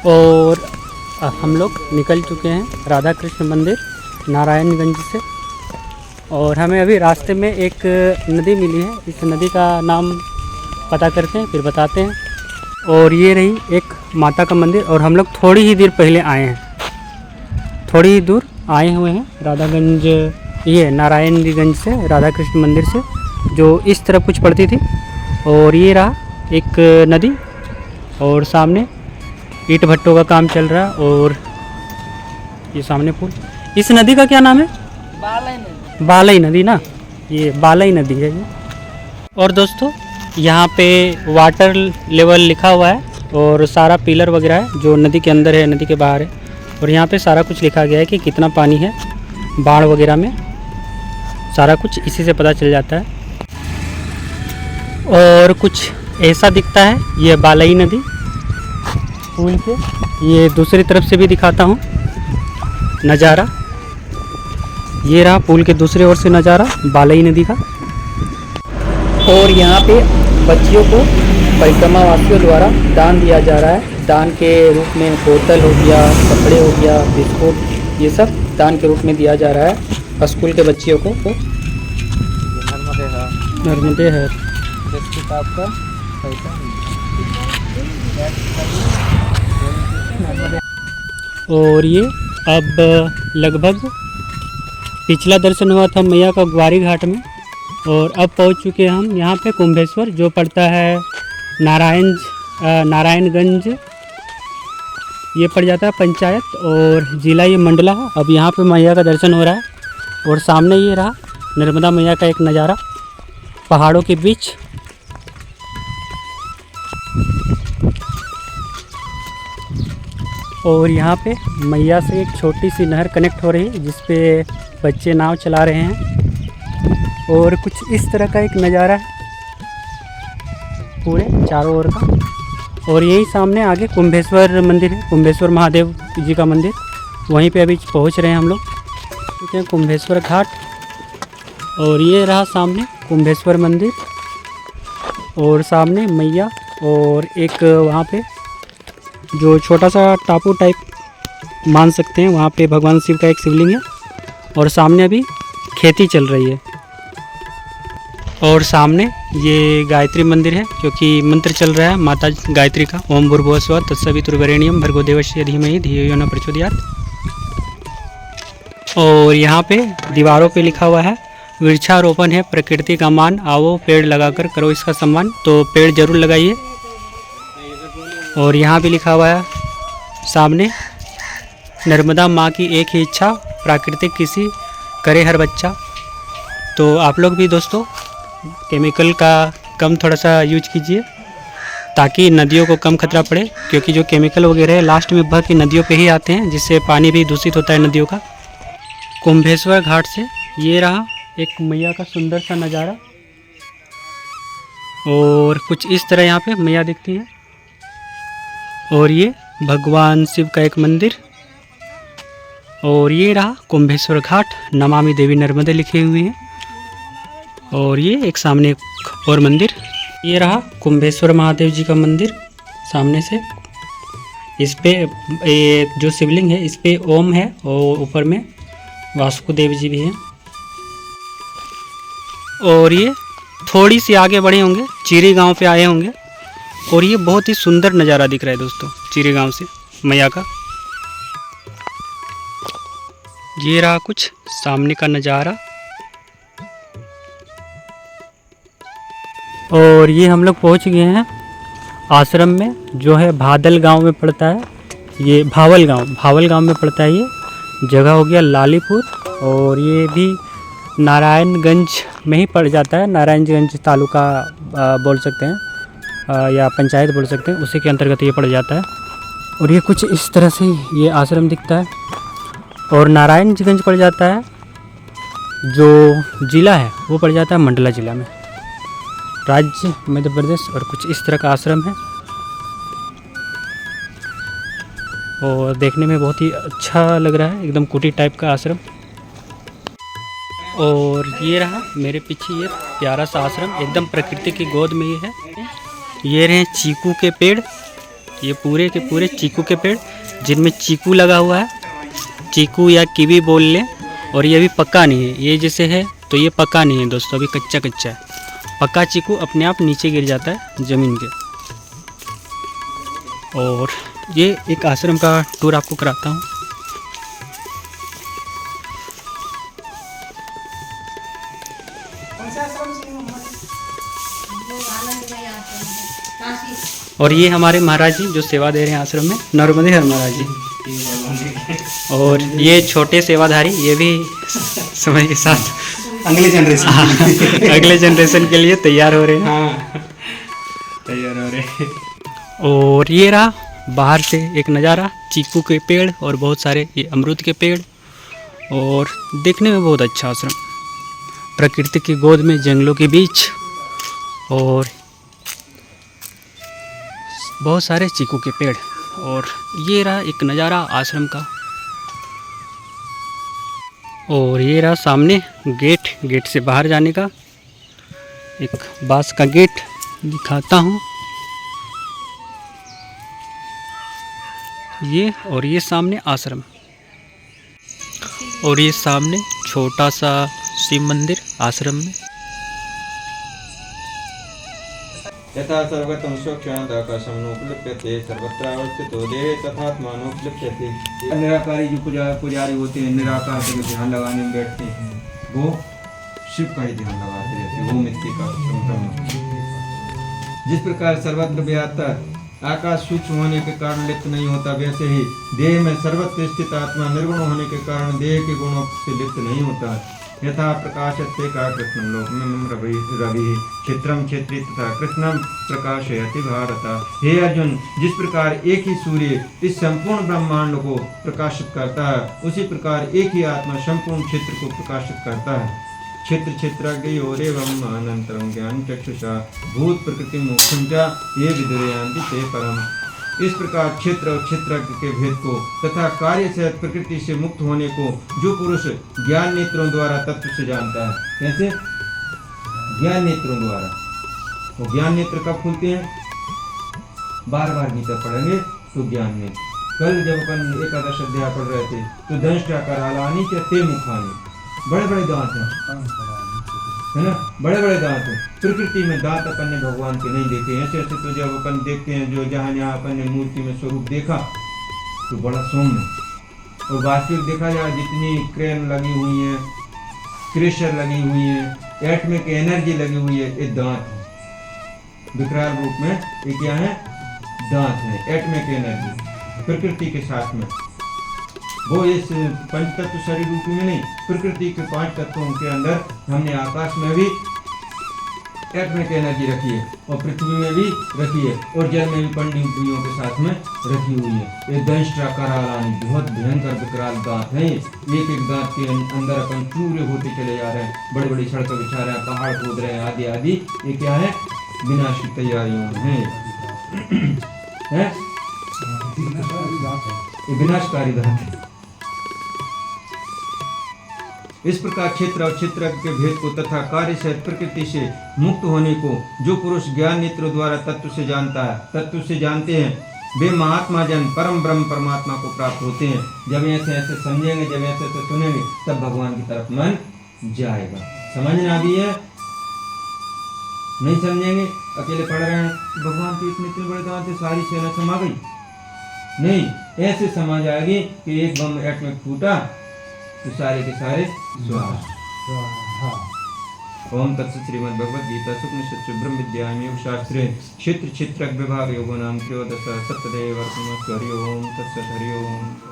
और हम लोग निकल चुके हैं राधा कृष्ण मंदिर नारायणगंज से। और हमें अभी रास्ते में एक नदी मिली है, इस नदी का नाम पता करते हैं फिर बताते हैं। और ये रही एक माता का मंदिर, और हम लोग थोड़ी ही देर पहले आए हैं, थोड़ी ही दूर आए हुए हैं राधागंज, ये नारायणगंज से, राधा कृष्ण मंदिर से, जो इस तरफ कुछ पड़ती थी। और ये रहा एक नदी, और सामने ईंट भट्टों का काम चल रहा है। और ये सामने पुल। इस नदी का क्या नाम है? बालई नदी ना, ये बालई नदी है ये। और दोस्तों यहाँ पे वाटर लेवल लिखा हुआ है, और सारा पिलर वगैरह है जो नदी के अंदर है, नदी के बाहर है। और यहाँ पे सारा कुछ लिखा गया है कि कितना पानी है बाढ़ वगैरह में, सारा कुछ इसी से पता चल जाता है। और कुछ ऐसा दिखता है ये बालई नदी पुल के। ये दूसरी तरफ से भी दिखाता हूँ नज़ारा, ये रहा पुल के दूसरी ओर से नज़ारा बालई नदी का। और यहाँ पे बच्चियों को परिक्रमा वासियों द्वारा दान दिया जा रहा है। दान के रूप में बोतल हो गया, कपड़े हो गया, बिस्कुट, ये सब दान के रूप में दिया जा रहा है स्कूल के बच्चियों को। नर्मदे है आपका और ये अब लगभग पिछला दर्शन हुआ था मैया का ग्वारी घाट में, और अब पहुंच चुके हैं हम यहाँ पे कुंभेश्वर, जो पड़ता है नारायणगंज, ये पड़ जाता है पंचायत, और जिला ये मंडला है। अब यहाँ पे मैया का दर्शन हो रहा है, और सामने ये रहा नर्मदा मैया का एक नज़ारा पहाड़ों के बीच। और यहाँ पे मैया से एक छोटी सी नहर कनेक्ट हो रही है, जिस पे बच्चे नाव चला रहे हैं। और कुछ इस तरह का एक नज़ारा है पूरे चारों ओर का। और यही सामने आगे कुंभेश्वर मंदिर है, कुंभेश्वर महादेव जी का मंदिर, वहीं पे अभी पहुँच रहे हैं हम लोग, क्योंकि हैं कुंभेश्वर घाट। और ये रहा सामने कुंभेश्वर मंदिर, और सामने मैया, और एक वहाँ पे जो छोटा सा टापू टाइप मान सकते हैं, वहाँ पे भगवान शिव का एक शिवलिंग है। और सामने अभी खेती चल रही है। और सामने ये गायत्री मंदिर है, क्योंकि मंत्र चल रहा है माता गायत्री का, ओम भूर्भुवः स्वः तत्सवितुर्वरेण्यं भर्गो देवस्य धीमहि धियो यो न प्रचोदयात्। और यहाँ पे दीवारों पे लिखा हुआ है वृक्षारोपण है प्रकृति का मान, आओ पेड़ लगाकर करो इसका सम्मान। तो पेड़ जरूर लगाइए। और यहाँ भी लिखा हुआ है सामने नर्मदा माँ की एक ही इच्छा, प्राकृतिक किसी करे हर बच्चा। तो आप लोग भी दोस्तों केमिकल का कम थोड़ा सा यूज कीजिए, ताकि नदियों को कम खतरा पड़े, क्योंकि जो केमिकल वगैरह है लास्ट में बह के नदियों पे ही आते हैं, जिससे पानी भी दूषित होता है नदियों का। कुंभेश्वर घाट से ये रहा एक मैया का सुंदर सा नज़ारा, और कुछ इस तरह यहाँ पे मैया दिखती है। और ये भगवान शिव का एक मंदिर, और ये रहा कुंभेश्वर घाट, नमामि देवी नर्मदे लिखे हुए हैं। और ये एक सामने एक और मंदिर, ये रहा कुंभेश्वर महादेव जी का मंदिर सामने से। इस पे जो शिवलिंग है इस पे ओम है, और ऊपर में वासुदेव जी भी हैं। और ये थोड़ी सी आगे बढ़े होंगे चिरी गांव पे आए होंगे, और ये बहुत ही सुंदर नज़ारा दिख रहा है दोस्तों चिरी गांव से मैया का। ये रहा कुछ सामने का नज़ारा। और ये हम लोग पहुंच गए हैं आश्रम में, जो है भादल गांव में पड़ता है, ये भावल गांव में पड़ता है। ये जगह हो गया लालीपुर, और ये भी नारायणगंज में ही पड़ जाता है, नारायणगंज तालुका बोल सकते हैं, या पंचायत बोल सकते हैं, उसी के अंतर्गत ये पड़ जाता है। और ये कुछ इस तरह से ये आश्रम दिखता है। और नारायणगंज पड़ जाता है, जो जिला है वो पड़ जाता है मंडला जिला में, राज्य मध्य प्रदेश। और कुछ इस तरह का आश्रम है, और देखने में बहुत ही अच्छा लग रहा है, एकदम कुटी टाइप का आश्रम। और ये रहा मेरे पीछे ये प्यारा सा आश्रम, एकदम प्रकृति की गोद में ये है। ये रहे चीकू के पेड़, ये पूरे के पूरे चीकू के पेड़, जिनमें चीकू लगा हुआ है, चीकू या कीवी बोल लें। और ये अभी पक्का नहीं है, ये जैसे है तो ये पक्का नहीं है दोस्तों, अभी कच्चा कच्चा है। पक्का चीकू अपने आप नीचे गिर जाता है ज़मीन के। और ये एक आश्रम का टूर आपको कराता हूँ। और ये हमारे महाराज जी जो सेवा दे रहे हैं आश्रम में, नर्मदे हर महाराज जी। और ये छोटे सेवाधारी, ये भी समय के साथ अगले जनरेशन अगले जनरेशन के लिए तैयार हो रहे हैं। हाँ तैयार हो रहे। और ये रहा बाहर से एक नज़ारा, चीकू के पेड़ और बहुत सारे ये अमरूद के पेड़। और देखने में बहुत अच्छा आश्रम, प्रकृति की गोद में, जंगलों के बीच, और बहुत सारे चीकू के पेड़। और ये रहा एक नज़ारा आश्रम का। और ये रहा सामने गेट, गेट से बाहर जाने का एक बांस का गेट दिखाता हूँ। ये और ये सामने आश्रम, और ये सामने छोटा सा शिव मंदिर आश्रम में। यथा सर्वगतं स्वच्छादाकाशं नोपलिप्यते सर्वत्रावस्थितो देहे तथात्मानोपलिप्यते। निराकारी जो पुजारी होते हैं, निराकार से ध्यान लगाने में बैठते हैं, वो शिव का ही ध्यान लगाते रहते हैं, वो मिट्टी का ब्रह्म। जिस प्रकार सर्वत्र व्याप्त आकाश सूक्ष्म होने के कारण लिप्त नहीं होता, वैसे ही देह में सर्वत्र स्थित आत्मा निर्गुण होने के कारण देह के गुणों से लिप्त नहीं होता। यथा प्रकाशते का कृष्ण लोक में रवि क्षेत्रम क्षेत्री तथा कृष्णम प्रकाशयति भारत। हे अर्जुन, जिस प्रकार एक ही सूर्य इस संपूर्ण ब्रह्मांड को प्रकाशित करता है, उसी प्रकार एक ही आत्मा संपूर्ण क्षेत्र को प्रकाशित करता है। क्षेत्र क्षेत्रज्ञयोरेवम् अनंतरं ज्ञान चक्षुषा भूत प्रकृति मोक्षं च ये विदुरयान्ति ते परम। इस प्रकार क्षेत्र और क्षेत्रज्ञ के भेद को तथा कार्य से प्रकृति से मुक्त होने को जो पुरुष ज्ञान नेत्रों द्वारा तत्व से जानता है। कैसे? ज्ञान नेत्रों द्वारा। वो ज्ञान नेत्र कब खुलते हैं? बार बार गीता पढ़ेंगे तो ज्ञान नेत्र। कल जब अपन एकादश अध्याय पढ़ रहे थे तो दंष्टाकरालानि च ते मुखानि, बड़े बड़े दांत हैं, है ना, बड़े बड़े दांत हैं। प्रकृति में दांत अपन ने भगवान के नहीं देखे। ऐसे ऐसे तो जब अपन देखते हैं, जो जहाँ जहाँ अपन ने मूर्ति में स्वरूप देखा तो बड़ा सौम्य, और वास्तविक देखा जाए जितनी क्रेन लगी हुई है, क्रेशर लगी हुई है, एटमिक एनर्जी लगी हुई है, ये दांत है। विकराल रूप में ये क्या है? दांत है, एटमिक एनर्जी प्रकृति के साथ में। वो इस पंच तत्व शरीर रूप में नहीं, प्रकृति के 5 तत्वों के अंदर हमने आकाश में भी एटमिक एनर्जी रखी है, और पृथ्वी में भी रखी है, और जल में भी पंडियों के साथ में रखी हुई है। ये दंष्ट्राकरालानि, बहुत भयंकर विकराल दांत हैं। एक एक दांत के अंदर अपन चूरे होते चले जा रहे हैं, बड़ी बड़ी सड़कें बिछा रहे हैं, पहाड़ खोद रहे हैं, आदि आदि। ये क्या है? विनाश की तैयारियों में है, ये विनाशकारी दांत है। इस प्रकार क्षेत्र और क्षेत्र के भेद को तथा कार्य से प्रकृति से मुक्त होने को जो पुरुष ज्ञान नेत्रों द्वारा तत्व से जानता है, तत्व से जानते हैं, वे महात्मा जन परम ब्रह्म परमात्मा को प्राप्त होते हैं। जब ऐसे ऐसे समझेंगे, जब ऐसे ऐसे सुनेंगे, तब भगवान की तरफ मन जाएगा। समझना भी है, नहीं समझेंगे, अकेले पढ़ रहे हैं, भगवान के इतने बड़े दांत से सारी सेना समा गई, नहीं, ऐसे समझ आएगी कि एक बम एटमिक फूटा तो सारे के सारे स्वाहा। ओम तत्सत श्रीमद् भगवद गीता सुपनिषत्सु ब्रह्म विद्यायां योगशास्त्रे क्षेत्र क्षेत्रज्ञ विभाग योगो नाम त्रयोदश सप्तदेव वर्तमान हरि ओम तत्सत हरि ओम।